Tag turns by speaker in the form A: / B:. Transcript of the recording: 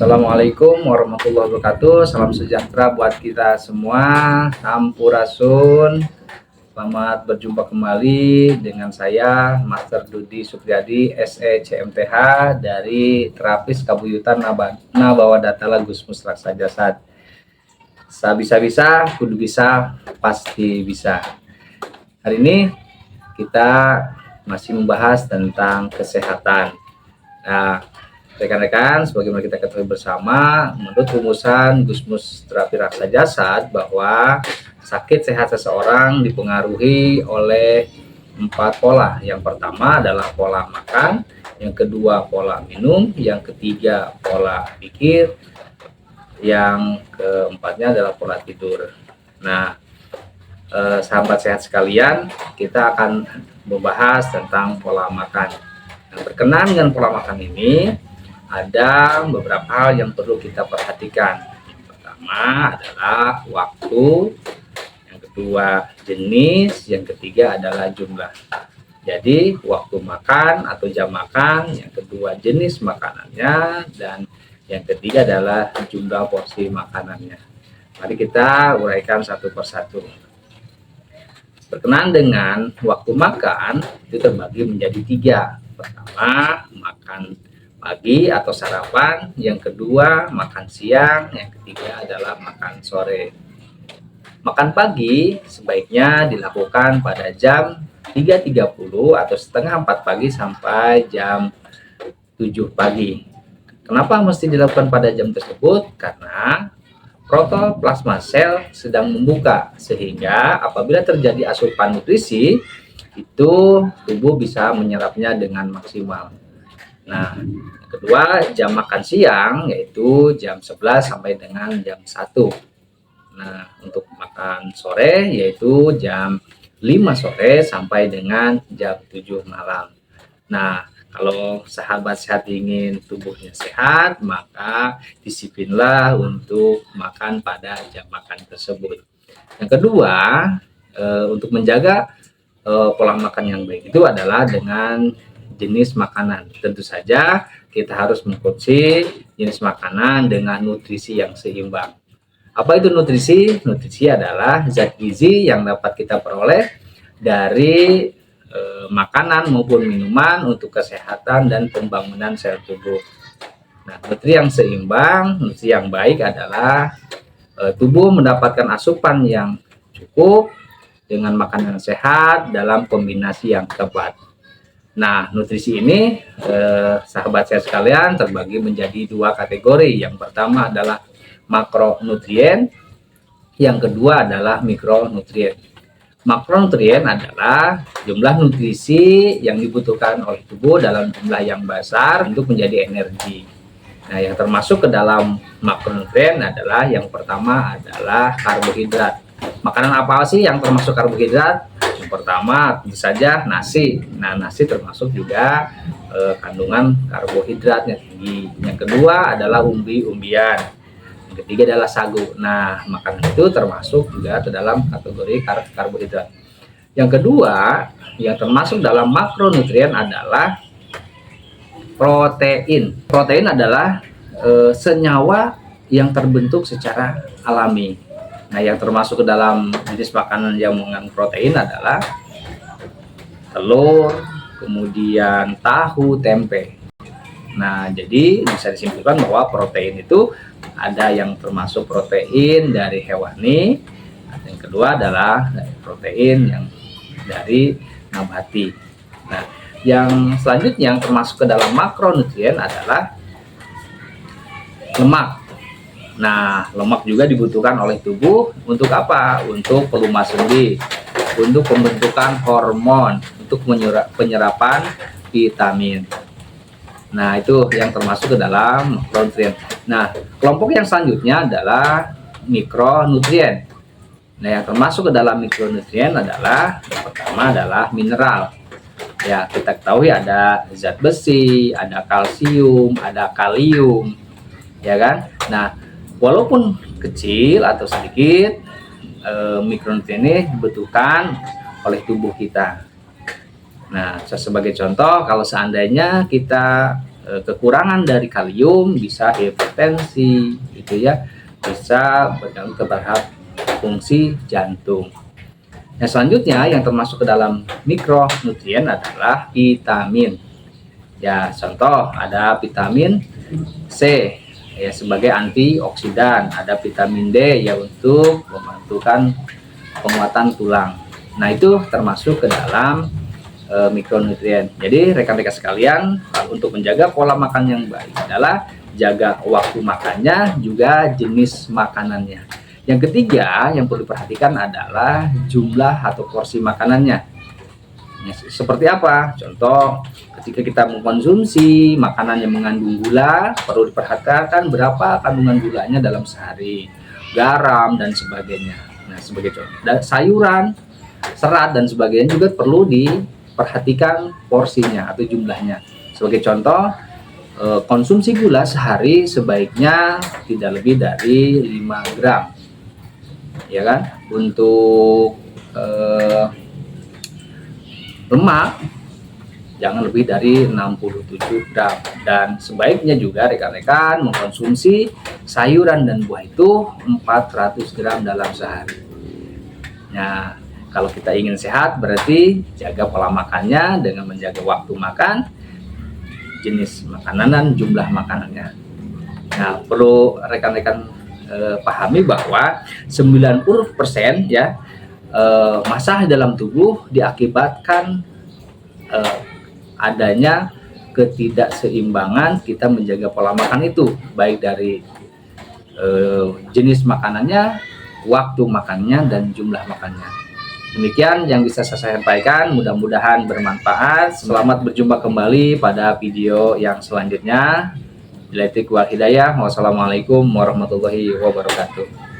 A: Assalamualaikum warahmatullahi wabarakatuh. Salam sejahtera buat kita semua. Sampurasun. Selamat berjumpa kembali dengan saya Master Dudi Supriyadi SE CMTH dari Terapis Kabuyutan Nabawa Datala Gusmus Raksa Jasad. Bisa-bisa, kudu bisa, pasti bisa. Hari ini kita masih membahas tentang kesehatan. Nah, rekan-rekan, sebagaimana kita ketahui bersama, menurut rumusan Gusmus Terapi Raksa Jasad bahwa sakit sehat seseorang dipengaruhi oleh 4 pola. Yang pertama adalah pola makan, yang kedua pola minum, yang ketiga pola pikir, yang keempatnya adalah pola tidur. Nah, sahabat sehat sekalian, kita akan membahas tentang pola makan. Nah, berkenaan dengan pola makan ini, ada beberapa hal yang perlu kita perhatikan. Yang pertama adalah waktu, yang kedua jenis, yang ketiga adalah jumlah. Jadi waktu makan atau jam makan, yang kedua jenis makanannya, dan yang ketiga adalah jumlah porsi makanannya. Mari kita uraikan satu persatu. Berkenaan dengan waktu makan, itu terbagi menjadi 3. Pertama, makan pagi atau sarapan, yang kedua makan siang, yang ketiga adalah makan sore. Makan pagi sebaiknya dilakukan pada jam 3.30 atau setengah 4 pagi sampai jam 7 pagi. Kenapa mesti dilakukan pada jam tersebut? Karena protoplasma sel sedang membuka, sehingga apabila terjadi asupan nutrisi, itu tubuh bisa menyerapnya dengan maksimal. Nah, kedua, jam makan siang yaitu jam 11 sampai dengan jam 1. Nah, untuk makan sore yaitu jam 5 sore sampai dengan jam 7 malam. Nah, kalau sahabat sehat ingin tubuhnya sehat, maka disiplinlah untuk makan pada jam makan tersebut. Yang kedua, untuk menjaga pola makan yang baik itu adalah dengan jenis makanan. Tentu saja kita harus mengkonsumsi jenis makanan dengan nutrisi yang seimbang. Apa itu nutrisi? Nutrisi adalah zat gizi yang dapat kita peroleh dari makanan maupun minuman untuk kesehatan dan pembangunan sel tubuh. Nah, nutrisi yang seimbang, nutrisi yang baik adalah tubuh mendapatkan asupan yang cukup dengan makanan sehat dalam kombinasi yang tepat. Nah, nutrisi ini sahabat saya sekalian terbagi menjadi 2 kategori. Yang pertama adalah makronutrien, yang kedua adalah mikronutrien. Makronutrien adalah jumlah nutrisi yang dibutuhkan oleh tubuh dalam jumlah yang besar untuk menjadi energi. Nah, yang termasuk ke dalam makronutrien adalah yang pertama adalah karbohidrat. Makanan apa sih yang termasuk karbohidrat? Yang pertama tentu saja nasi. Nah, nasi termasuk juga kandungan karbohidratnya tinggi. Yang kedua adalah umbi-umbian. Yang ketiga adalah sagu. Nah, makanan itu termasuk juga ke dalam kategori karbohidrat. Yang kedua yang termasuk dalam makronutrien adalah protein. Protein adalah senyawa yang terbentuk secara alami. Nah, yang termasuk ke dalam jenis makanan yang mengandung protein adalah telur, kemudian tahu, tempe. Nah, jadi bisa disimpulkan bahwa protein itu ada yang termasuk protein dari hewani, yang kedua adalah protein yang dari nabati. Nah, yang selanjutnya yang termasuk ke dalam makronutrien adalah lemak. Nah, lemak juga dibutuhkan oleh tubuh untuk apa? Untuk pelumas sendi, untuk pembentukan hormon, untuk penyerapan vitamin. Nah, itu yang termasuk ke dalam makronutrien. Nah, kelompok yang selanjutnya adalah mikronutrien. Nah, yang termasuk ke dalam mikronutrien adalah yang pertama adalah mineral. Ya, kita ketahui ada zat besi, ada kalsium, ada kalium, ya kan? Nah, walaupun kecil atau sedikit, mikronutrien ini dibutuhkan oleh tubuh kita. Nah, sebagai contoh, kalau seandainya kita kekurangan dari kalium bisa hipertensi gitu ya, bisa berganggu terhadap fungsi jantung. Nah, selanjutnya yang termasuk ke dalam mikronutrien adalah vitamin. Ya, contoh ada vitamin C ya sebagai antioksidan, ada vitamin D ya untuk membantukan penguatan tulang. Nah, itu termasuk ke dalam mikronutrien. Jadi rekan-rekan sekalian, untuk menjaga pola makan yang baik adalah jaga waktu makannya, juga jenis makanannya. Yang ketiga yang perlu diperhatikan adalah jumlah atau porsi makanannya. Ya, seperti apa? Contoh, ketika kita mengkonsumsi makanan yang mengandung gula, perlu diperhatikan berapa kandungan gulanya dalam sehari, garam dan sebagainya. Nah, sebagai contoh, dan sayuran, serat dan sebagainya juga perlu diperhatikan porsinya atau jumlahnya. Sebagai contoh, konsumsi gula sehari sebaiknya tidak lebih dari 5 gram. Ya kan? Untuk lemak jangan lebih dari 67 gram, dan sebaiknya juga rekan-rekan mengkonsumsi sayuran dan buah itu 400 gram dalam sehari. Nah, kalau kita ingin sehat berarti jaga pola makannya dengan menjaga waktu makan, jenis makanan dan jumlah makanannya. Nah, perlu rekan-rekan pahami bahwa 90% ya masalah dalam tubuh diakibatkan adanya ketidakseimbangan kita menjaga pola makan itu, baik dari jenis makanannya, waktu makannya, dan jumlah makannya. Demikian yang bisa saya sampaikan, mudah-mudahan bermanfaat. Selamat berjumpa kembali pada video yang selanjutnya. Billahi taufiq wal hidayah. Wassalamualaikum warahmatullahi wabarakatuh.